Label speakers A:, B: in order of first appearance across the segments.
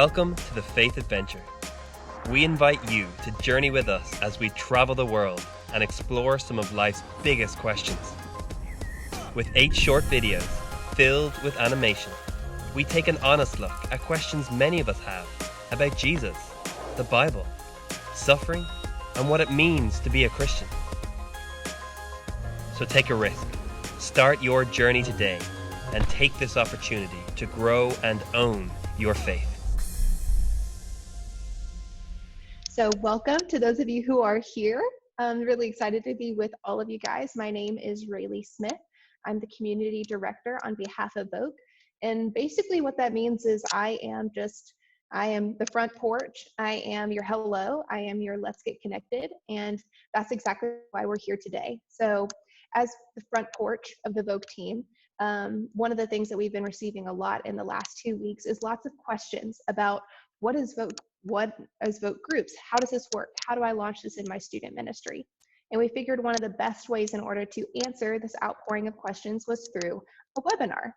A: Welcome to the Faith Adventure. We invite you to journey with us as we travel the world and explore some of life's biggest questions. With 8 short videos filled with animation, we take an honest look at questions many of us have about Jesus, the Bible, suffering, and what it means to be a Christian. So take a risk, start your journey today, and take this opportunity to grow and own your faith.
B: So welcome to those of you who are here. I'm really excited to be with all of you guys. My name is Rayleigh Smith. I'm the community director on behalf of Voke. And basically what that means is I am the front porch. I am your hello. I am your let's get connected. And that's exactly why we're here today. So as the front porch of the Voke team, one of the things that we've been receiving a lot in the last 2 weeks is lots of questions about what is Voke groups? How does this work? How do I launch this in my student ministry? And we figured one of the best ways in order to answer this outpouring of questions was through a webinar.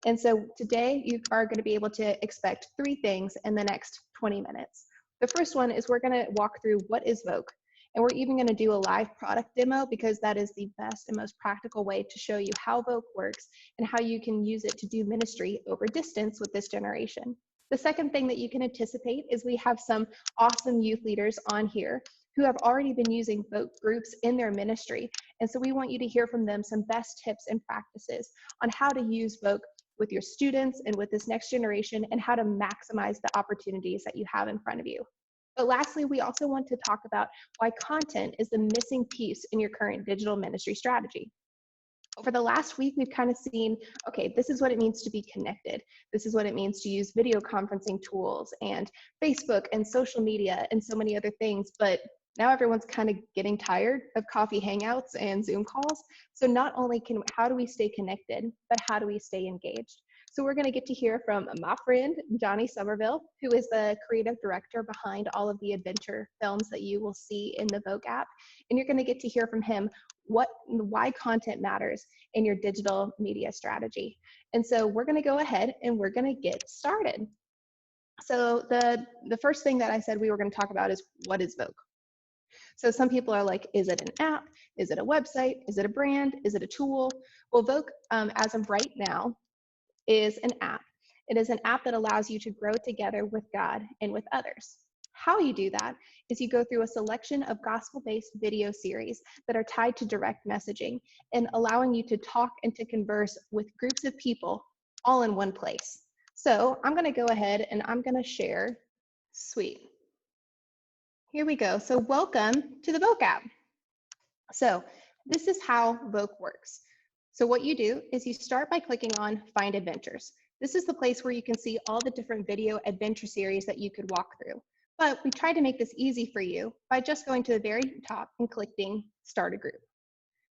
B: And so today you are going to be able to expect 3 things in the next 20 minutes. The first one is we're going to walk through what is Voke. And we're even going to do a live product demo because that is the best and most practical way to show you how Voke works and how you can use it to do ministry over distance with this generation. The second thing that you can anticipate is we have some awesome youth leaders on here who have already been using Voke groups in their ministry. And so we want you to hear from them some best tips and practices on how to use Voke with your students and with this next generation and how to maximize the opportunities that you have in front of you. But lastly, we also want to talk about why content is the missing piece in your current digital ministry strategy. Over the last week, we've kind of seen, okay, this is what it means to be connected. This is what it means to use video conferencing tools and Facebook and social media and so many other things. But now everyone's kind of getting tired of coffee hangouts and Zoom calls. So not only how do we stay connected, but how do we stay engaged? So we're going to get to hear from my friend, Johnny Somerville, who is the creative director behind all of the adventure films that you will see in the Voke app. And you're going to get to hear from him why content matters in your digital media strategy. And so we're going to go ahead and we're going to get started. So the first thing that I said we were going to talk about is what is Voke? So some people are like, is it an app? Is it a website? Is it a brand? Is it a tool? Well, Voke, as of right now, is an app. It is an app that allows you to grow together with God and with others. How you do that is you go through a selection of gospel-based video series that are tied to direct messaging and allowing you to talk and to converse with groups of people all in one place. So I'm going to go ahead and I'm going to share. Sweet. Here we go. So welcome to the Voke app. So this is how Voke works. So what you do is you start by clicking on Find Adventures. This is the place where you can see all the different video adventure series that you could walk through. But we tried to make this easy for you by just going to the very top and clicking Start a Group.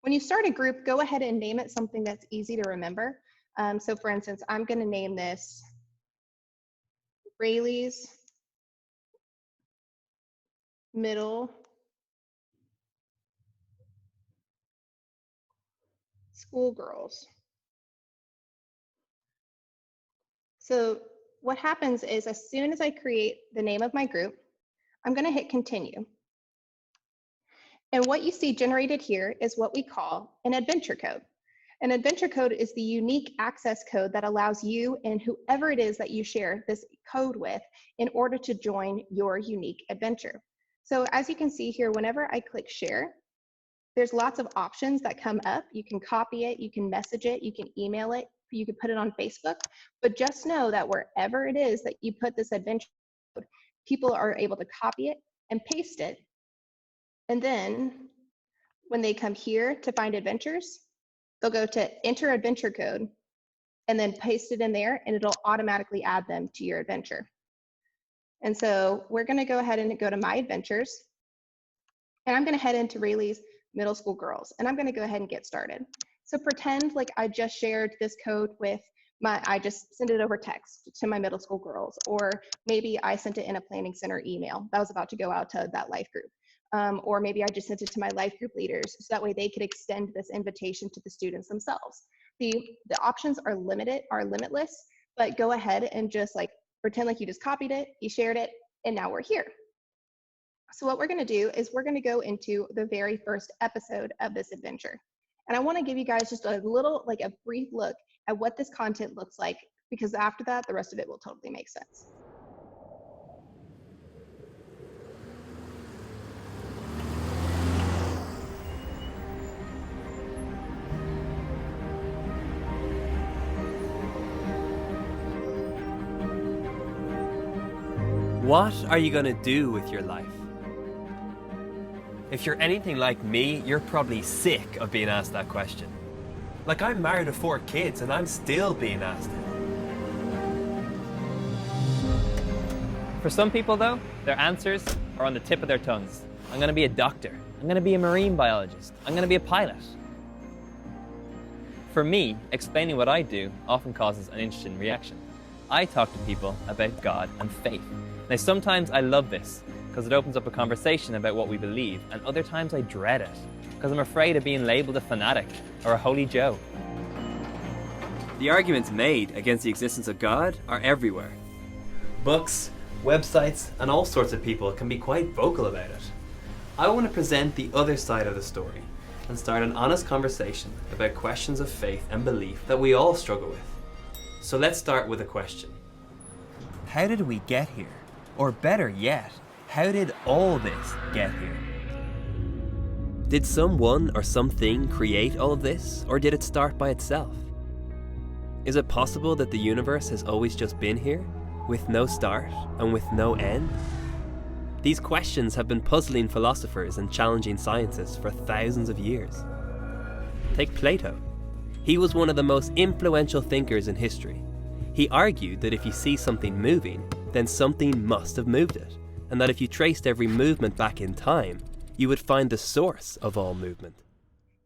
B: When you start a group, go ahead and name it something that's easy to remember. So for instance, I'm going to name this Rayleigh's Middle School Girls. So what happens is as soon as I create the name of my group, I'm going to hit continue. And what you see generated here is what we call an adventure code. An adventure code is the unique access code that allows you and whoever it is that you share this code with in order to join your unique adventure. So as you can see here, whenever I click share, there's lots of options that come up. You can copy it, you can message it, you can email it, you can put it on Facebook, but just know that wherever it is that you put this adventure code, people are able to copy it and paste it. And then when they come here to find adventures, they'll go to enter adventure code and then paste it in there and it'll automatically add them to your adventure. And so we're going to go ahead and go to my adventures and I'm going to head into Rayleigh's Middle School Girls and I'm going to go ahead and get started. So pretend like I just shared this code with I just sent it over text to my middle school girls, or maybe I sent it in a planning center email that was about to go out to that life group. Or maybe I just sent it to my life group leaders so that way they could extend this invitation to the students themselves. The options are limitless, but go ahead and just like Pretend like you just copied it, you shared it, and now we're here. So what we're going to do is we're going to go into the very first episode of this adventure. And I want to give you guys just a little, like a brief look at what this content looks like, because after that, the rest of it will totally make sense.
A: What are you gonna do with your life? If you're anything like me, you're probably sick of being asked that question. Like, I'm married to 4 kids and I'm still being asked it.
C: For some people, though, their answers are on the tip of their tongues. I'm going to be a doctor. I'm going to be a marine biologist. I'm going to be a pilot. For me, explaining what I do often causes an interesting reaction. I talk to people about God and faith. Now, sometimes I love this because it opens up a conversation about what we believe, and other times I dread it because I'm afraid of being labeled a fanatic or a holy Joe.
A: The arguments made against the existence of God are everywhere. Books, websites, and all sorts of people can be quite vocal about it. I want to present the other side of the story and start an honest conversation about questions of faith and belief that we all struggle with. So let's start with a question. How did we get here? Or better yet, how did all this get here? Did someone or something create all of this, or did it start by itself? Is it possible that the universe has always just been here, with no start and with no end? These questions have been puzzling philosophers and challenging scientists for thousands of years. Take Plato. He was one of the most influential thinkers in history. He argued that if you see something moving, then something must have moved it, and that if you traced every movement back in time, you would find the source of all movement.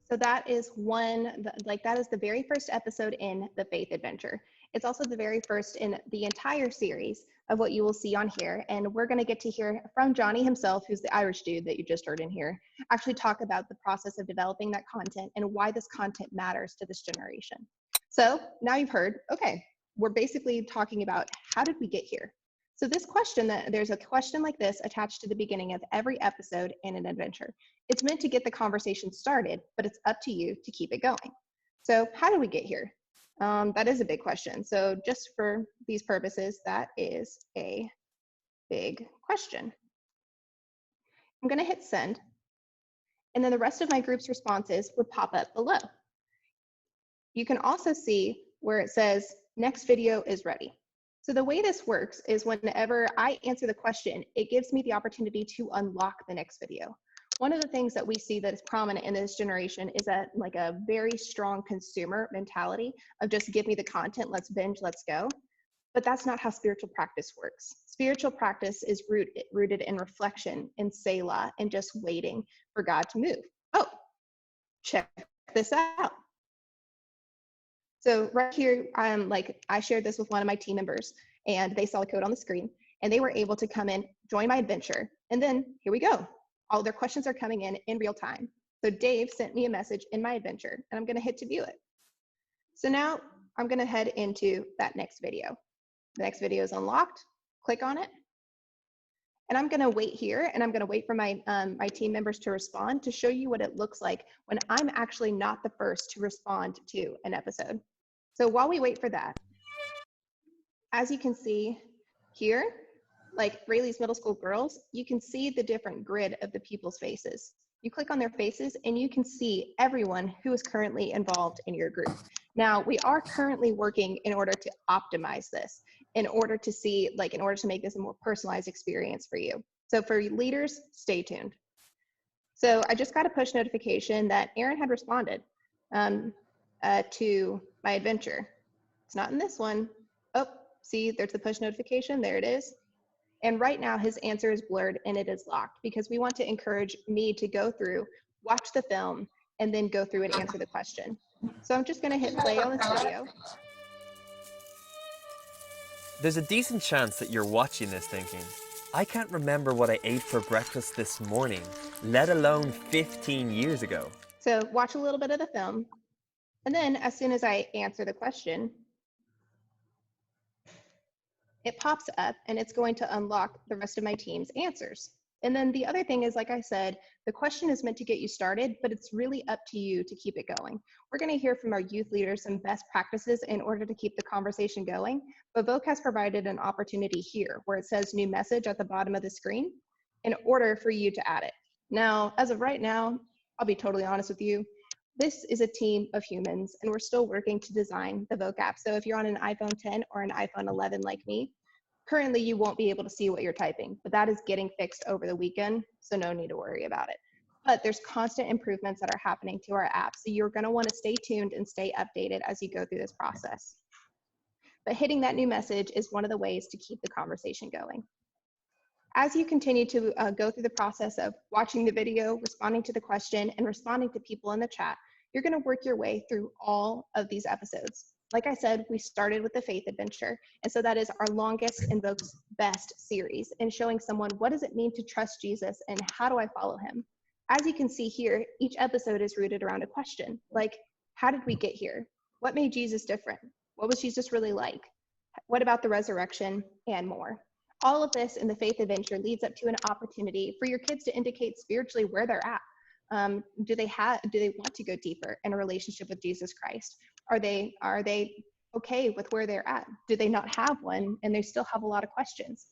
B: So that is that is the very first episode in the Faith Adventure. It's also the very first in the entire series of what you will see on here. And we're going to get to hear from Johnny himself, who's the Irish dude that you just heard in here, actually talk about the process of developing that content and why this content matters to this generation. So now you've heard, okay, we're basically talking about how did we get here? So this question, there's a question like this attached to the beginning of every episode in an adventure. It's meant to get the conversation started, but it's up to you to keep it going. So how did we get here? That is a big question. So just for these purposes, that is a big question. I'm going to hit send, and then the rest of my group's responses would pop up below. You can also see where it says next video is ready. So the way this works is whenever I answer the question, it gives me the opportunity to unlock the next video. One of the things that we see that is prominent in this generation is a very strong consumer mentality of just give me the content, let's binge, let's go. But that's not how spiritual practice works. Spiritual practice is rooted in reflection, in Selah, and just waiting for God to move. Oh, check this out. So right here, I shared this with one of my team members, and they saw the code on the screen, and they were able to come in, join my adventure, and then here we go. All their questions are coming in real time. So Dave sent me a message in my adventure, and I'm gonna hit to view it. So now I'm gonna head into that next video. The next video is unlocked, click on it, and I'm gonna wait here, and I'm gonna wait for my team members to respond to show you what it looks like when I'm actually not the first to respond to an episode. So while we wait for that, as you can see here, like Rayleigh's middle school girls, you can see the different grid of the people's faces. You click on their faces and you can see everyone who is currently involved in your group. Now, we are currently working in order to optimize this, in order to make this a more personalized experience for you. So for leaders, stay tuned. So I just got a push notification that Aaron had responded to my adventure. It's not in this one. Oh, see, there's the push notification. There it is. And right now his answer is blurred and it is locked because we want to encourage me to go through, watch the film, and then go through and answer the question. So I'm just gonna hit play on this video.
A: There's a decent chance that you're watching this thinking, I can't remember what I ate for breakfast this morning, let alone 15 years ago.
B: So watch a little bit of the film. And then as soon as I answer the question, it pops up and it's going to unlock the rest of my team's answers. And then the other thing is, like I said, the question is meant to get you started, but it's really up to you to keep it going. We're going to hear from our youth leaders some best practices in order to keep the conversation going, but Voke has provided an opportunity here where it says new message at the bottom of the screen in order for you to add it. Now, as of right now, I'll be totally honest with you, this is a team of humans and we're still working to design the Voke app. So if you're on an iPhone 10 or an iPhone 11 like me, currently you won't be able to see what you're typing, but that is getting fixed over the weekend, so no need to worry about it. But there's constant improvements that are happening to our app, so you're going to want to stay tuned and stay updated as you go through this process. But hitting that new message is one of the ways to keep the conversation going. As you continue to go through the process of watching the video, responding to the question, and responding to people in the chat, you're going to work your way through all of these episodes. Like I said, we started with the faith adventure, and so that is our longest and Voke's best series in showing someone what does it mean to trust Jesus and how do I follow him. As you can see here, each episode is rooted around a question, like how did we get here? What made Jesus different? What was Jesus really like? What about the resurrection? And more. All of this in the faith adventure leads up to an opportunity for your kids to indicate spiritually where they're at. Do they want to go deeper in a relationship with Jesus Christ? Are they okay with where they're at? Do they not have one and they still have a lot of questions?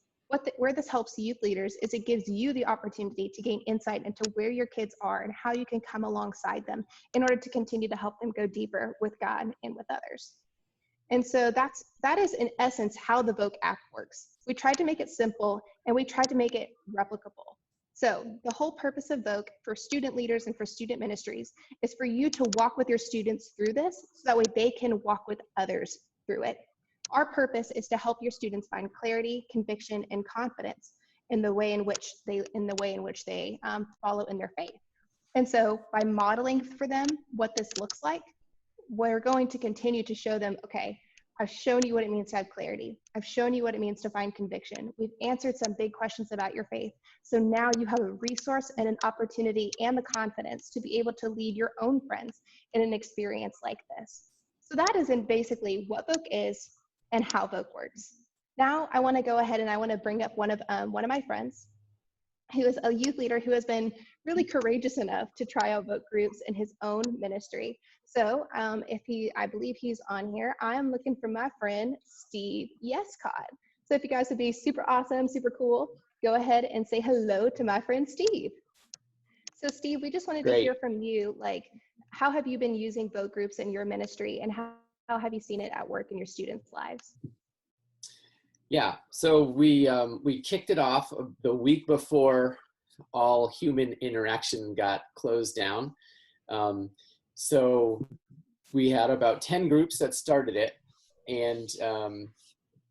B: Where this helps youth leaders is it gives you the opportunity to gain insight into where your kids are and how you can come alongside them in order to continue to help them go deeper with God and with others. And so that is in essence how the Voke app works. We tried to make it simple and we tried to make it replicable. So the whole purpose of Voke for student leaders and for student ministries is for you to walk with your students through this so that way they can walk with others through it. Our purpose is to help your students find clarity, conviction, and confidence in the way in which they follow in their faith. And so by modeling for them what this looks like, we're going to continue to show them, okay, I've shown you what it means to have clarity. I've shown you what it means to find conviction. We've answered some big questions about your faith. So now you have a resource and an opportunity and the confidence to be able to lead your own friends in an experience like this. So that is in basically what Voke is and how Voke works. Now I want to go ahead and I want to bring up one of my friends who is a youth leader who has been really courageous enough to try out Voke groups in his own ministry. So I believe he's on here. I am looking for my friend, Steve Yescott. So if you guys would be super awesome, super cool, go ahead and say hello to my friend, Steve. So Steve, we just wanted to hear from you, like, how have you been using Voke groups in your ministry and how have you seen it at work in your students' lives?
D: Yeah, so we kicked it off the week before all human interaction got closed down. So we had about 10 groups that started it, and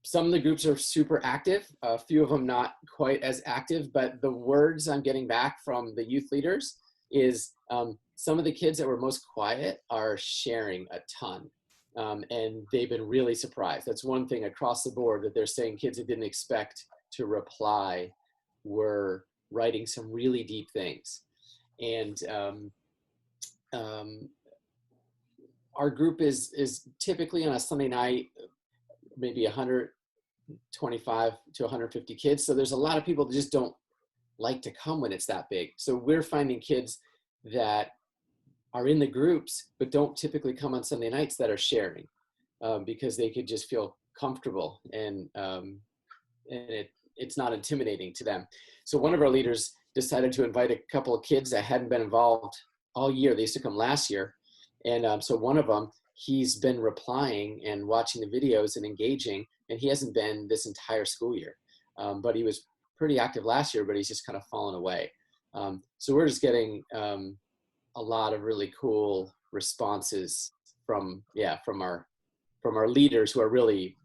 D: some of the groups are super active, a few of them not quite as active, but the words I'm getting back from the youth leaders is some of the kids that were most quiet are sharing a ton. And they've been really surprised. That's one thing across the board that they're saying kids that didn't expect to reply were writing some really deep things. And our group is typically on a Sunday night, maybe 125 to 150 kids. So there's a lot of people that just don't like to come when it's that big. So we're finding kids that are in the groups, but don't typically come on Sunday nights that are sharing because they could just feel comfortable and it's not intimidating to them. So one of our leaders decided to invite a couple of kids that hadn't been involved all year. They used to come last year. And so one of them, he's been replying and watching the videos and engaging, and he hasn't been this entire school year. But he was pretty active last year, but he's just kind of fallen away. So we're just getting a lot of really cool responses from our leaders who are really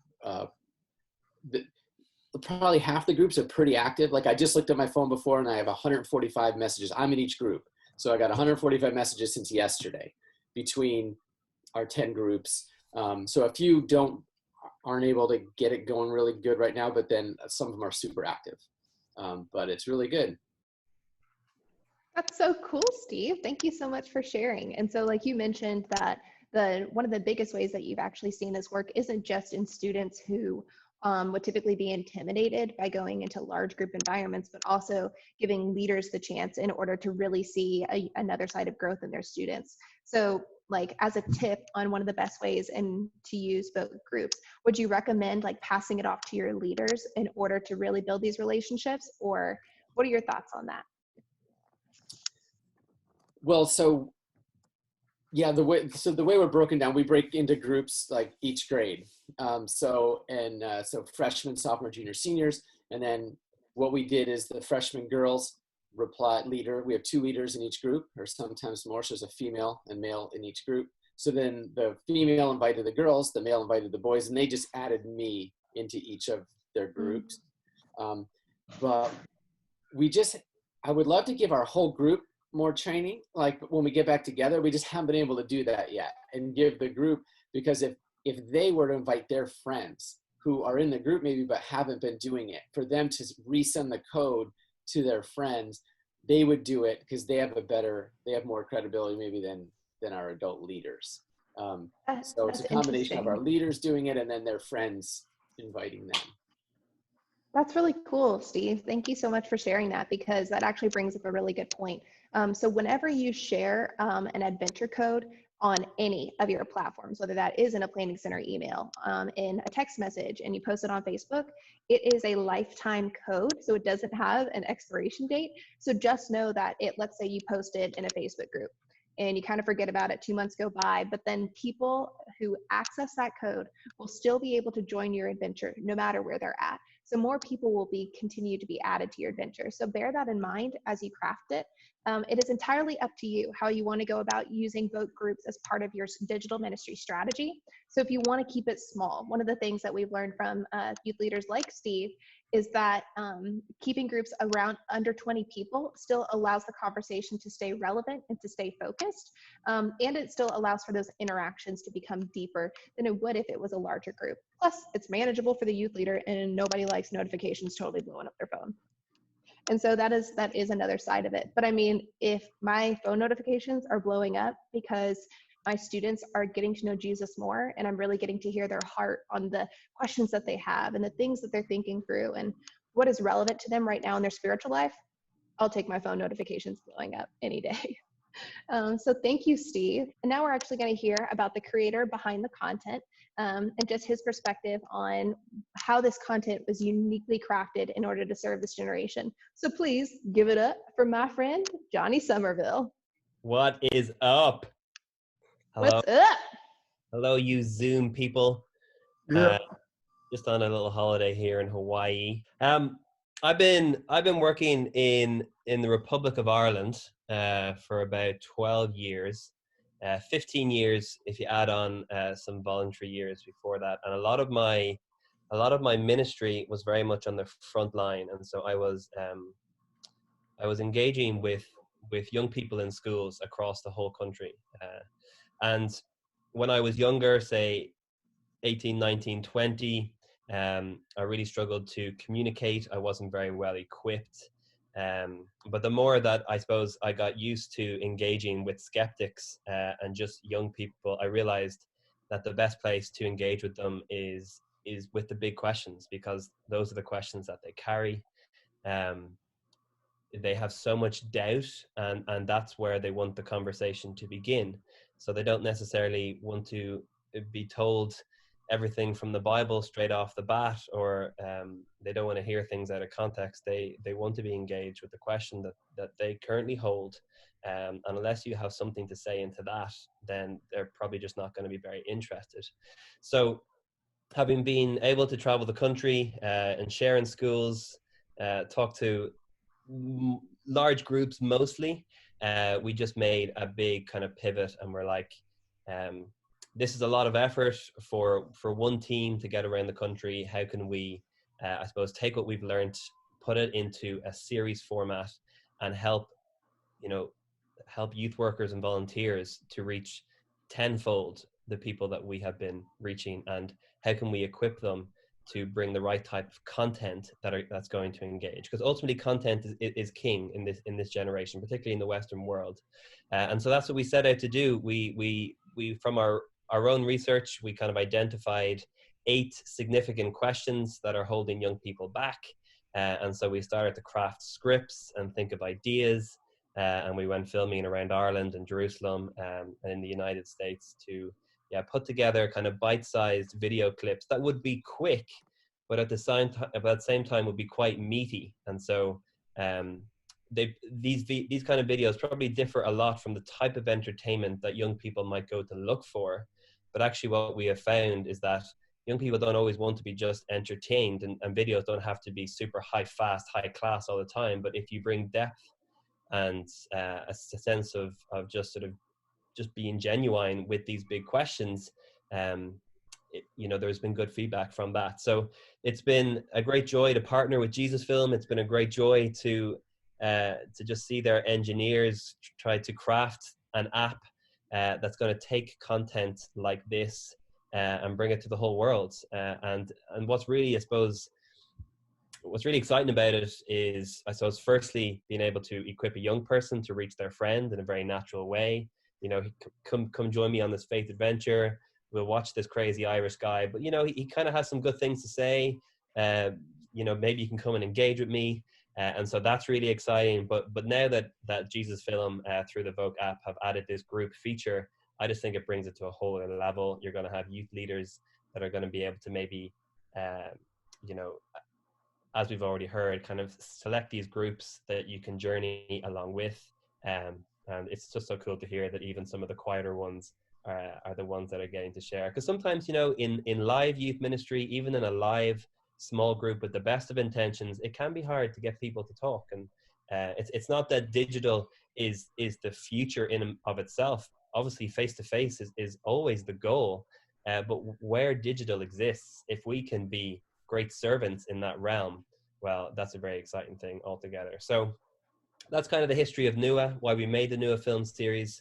D: probably half the groups are pretty active. Like I just looked at my phone before and I have 145 messages. I'm in each group. So I got 145 messages since yesterday between our 10 groups. So a few aren't able to get it going really good right now, but then some of them are super active. But it's really good.
B: That's so cool, Steve. Thank you so much for sharing. And so like you mentioned that one of the biggest ways that you've actually seen this work isn't just in students who would typically be intimidated by going into large group environments, but also giving leaders the chance in order to really see another side of growth in their students. So like as a tip on one of the best ways and to use both groups, would you recommend like passing it off to your leaders in order to really build these relationships, or what are your thoughts on that?
D: Well, so yeah, the way we're broken down, we break into groups like each grade. So freshmen, sophomore, junior, seniors, and then what we did is the freshman girls leader. We have 2 leaders in each group, or sometimes more. So there's a female and male in each group. So then the female invited the girls, the male invited the boys, and they just added me into each of their groups. But I would love to give our whole group more training. Like when we get back together, we just haven't been able to do that yet, and give the group, because if they were to invite their friends who are in the group maybe but haven't been doing it, for them to resend the code to their friends, they would do it because they have more credibility maybe than our adult leaders. So it's a combination of our leaders doing it and then their friends inviting them.
B: That's really cool, Steve. Thank you so much for sharing that, because that actually brings up a really good point. So whenever you share an adventure code on any of your platforms, whether that is in a planning center email, in a text message, and you post it on Facebook, it is a lifetime code. So it doesn't have an expiration date. So just know that let's say you posted in a Facebook group and you kind of forget about it, 2 months go by, but then people who access that code will still be able to join your adventure no matter where they're at. So more people will continue to be added to your adventure. So bear that in mind as you craft it. It is entirely up to you how you want to go about using Voke groups as part of your digital ministry strategy. So if you want to keep it small, one of the things that we've learned from youth leaders like Steve is that keeping groups around under 20 people still allows the conversation to stay relevant and to stay focused. And it still allows for those interactions to become deeper than it would if it was a larger group. Plus, it's manageable for the youth leader, and nobody likes notifications totally blowing up their phone. And so that is another side of it. But I mean, if my phone notifications are blowing up because my students are getting to know Jesus more, and I'm really getting to hear their heart on the questions that they have and the things that they're thinking through and what is relevant to them right now in their spiritual life, I'll take my phone notifications blowing up any day. So thank you, Steve. And now we're actually going to hear about the creator behind the content, and just his perspective on how this content was uniquely crafted in order to serve this generation. So please give it up for my friend, Johnny Somerville.
A: What is up? Hello.
B: What's up?
A: Hello, you Zoom people.
E: Yeah.
A: Just on a little holiday here in Hawaii. I've been working in the Republic of Ireland for about 12 years, 15 years if you add on some voluntary years before that. And a lot of my ministry was very much on the front line, and so I was engaging with young people in schools across the whole country. And when I was younger, say 18, 19, 20, I really struggled to communicate. I wasn't very well equipped. But the more that I suppose I got used to engaging with skeptics and just young people, I realized that the best place to engage with them is with the big questions, because those are the questions that they carry. They have so much doubt, and that's where they want the conversation to begin. So they don't necessarily want to be told everything from the Bible straight off the bat, or they don't want to hear things out of context. They want to be engaged with the question that they currently hold, and unless you have something to say into that, then they're probably just not going to be very interested. So having been able to travel the country and share in schools, talk to large groups mostly, we just made a big kind of pivot, and we're like, this is a lot of effort for one team to get around the country. How can we, I suppose, take what we've learned, put it into a series format, and help youth workers and volunteers to reach tenfold the people that we have been reaching, and how can we equip them to bring the right type of content that's going to engage, because ultimately content is king in this generation, particularly in the Western world. And so that's what we set out to do. We from our own research, we kind of identified 8 significant questions that are holding young people back. And so we started to craft scripts and think of ideas. And we went filming around Ireland and Jerusalem and in the United States to put together kind of bite-sized video clips that would be quick, but at the same time would be quite meaty. And so these kind of videos probably differ a lot from the type of entertainment that young people might go to look for. But actually what we have found is that young people don't always want to be just entertained, and videos don't have to be super high class all the time. But if you bring depth and a sense of just sort of just being genuine with these big questions, there's been good feedback from that. So it's been a great joy to partner with Jesus Film. It's been a great joy to just see their engineers try to craft an app that's going to take content like this and bring it to the whole world. And what's really, I suppose, what's really exciting about it is, I suppose, firstly, being able to equip a young person to reach their friend in a very natural way. Come join me on this faith adventure. We'll watch this crazy Irish guy, but he kind of has some good things to say. Maybe you can come and engage with me. And so that's really exciting. But now that Jesus Film through the Voke app have added this group feature, I just think it brings it to a whole other level. You're going to have youth leaders that are going to be able to maybe, as we've already heard, kind of select these groups that you can journey along with. And it's just so cool to hear that even some of the quieter ones are the ones that are getting to share. Because sometimes, in live youth ministry, even in a live small group with the best of intentions, it can be hard to get people to talk. And it's not that digital is the future in of itself. Obviously, face-to-face is always the goal. But where digital exists, if we can be great servants in that realm, well, that's a very exciting thing altogether. So that's kind of the history of NUA, why we made the NUA film series,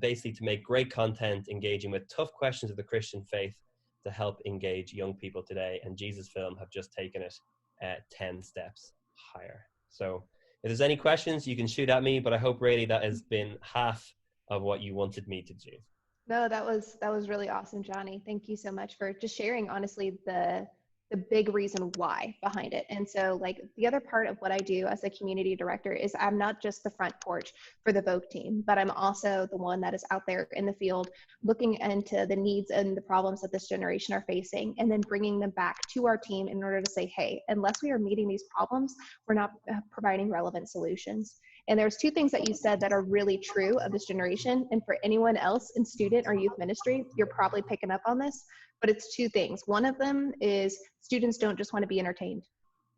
A: basically to make great content engaging with tough questions of the Christian faith to help engage young people today. And Jesus Film have just taken it 10 steps higher. So if there's any questions, you can shoot at me, but I hope really that has been half of what you wanted me to do.
B: No, that was really awesome, Johnny. Thank you so much for just sharing, honestly, the big reason why behind it. And so, like, the other part of what I do as a community director is I'm not just the front porch for the Voke team, but I'm also the one that is out there in the field looking into the needs and the problems that this generation are facing, and then bringing them back to our team in order to say, hey, unless we are meeting these problems, we're not providing relevant solutions. And there's 2 things that you said that are really true of this generation. And for anyone else in student or youth ministry, you're probably picking up on this, but it's 2 things. One of them is students don't just want to be entertained.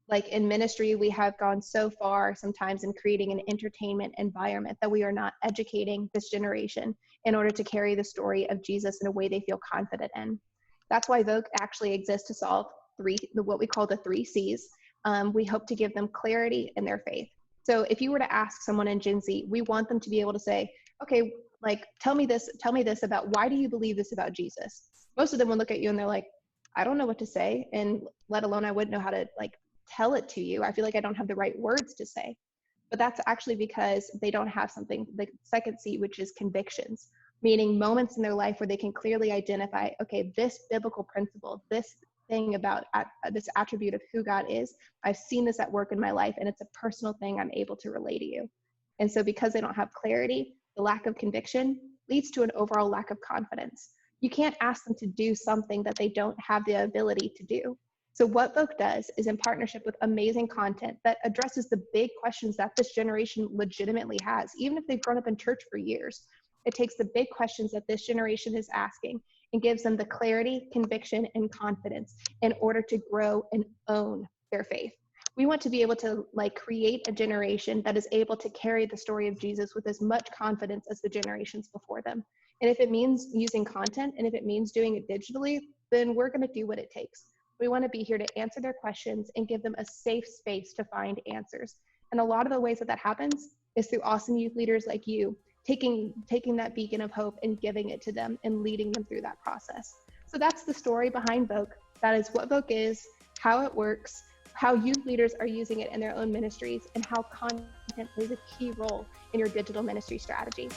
B: Like in ministry, we have gone so far sometimes in creating an entertainment environment that we are not educating this generation in order to carry the story of Jesus in a way they feel confident in. That's why Voke actually exists to solve what we call the 3 C's. We hope to give them clarity in their faith. So if you were to ask someone in Gen Z, we want them to be able to say, okay, like, tell me this about, why do you believe this about Jesus? Most of them would look at you and they're like, I don't know what to say. And let alone I wouldn't know how to tell it to you. I feel like I don't have the right words to say. But that's actually because they don't have something, the second C, which is convictions, meaning moments in their life where they can clearly identify, okay, this biblical principle, this thing about this attribute of who God is, I've seen this at work in my life, and it's a personal thing I'm able to relate to you. And so because they don't have clarity, the lack of conviction leads to an overall lack of confidence. You can't ask them to do something that they don't have the ability to do. So what Voke does is, in partnership with amazing content that addresses the big questions that this generation legitimately has, even if they've grown up in church for years, it takes the big questions that this generation is asking and gives them the clarity, conviction, and confidence in order to grow and own their faith. We want to be able to create a generation that is able to carry the story of Jesus with as much confidence as the generations before them. And if it means using content, and if it means doing it digitally, then we're going to do what it takes. We want to be here to answer their questions and give them a safe space to find answers. And a lot of the ways that happens is through awesome youth leaders like you, taking that beacon of hope and giving it to them and leading them through that process. So that's the story behind Voke. That is what Voke is, how it works, how youth leaders are using it in their own ministries, and how content plays a key role in your digital ministry strategy.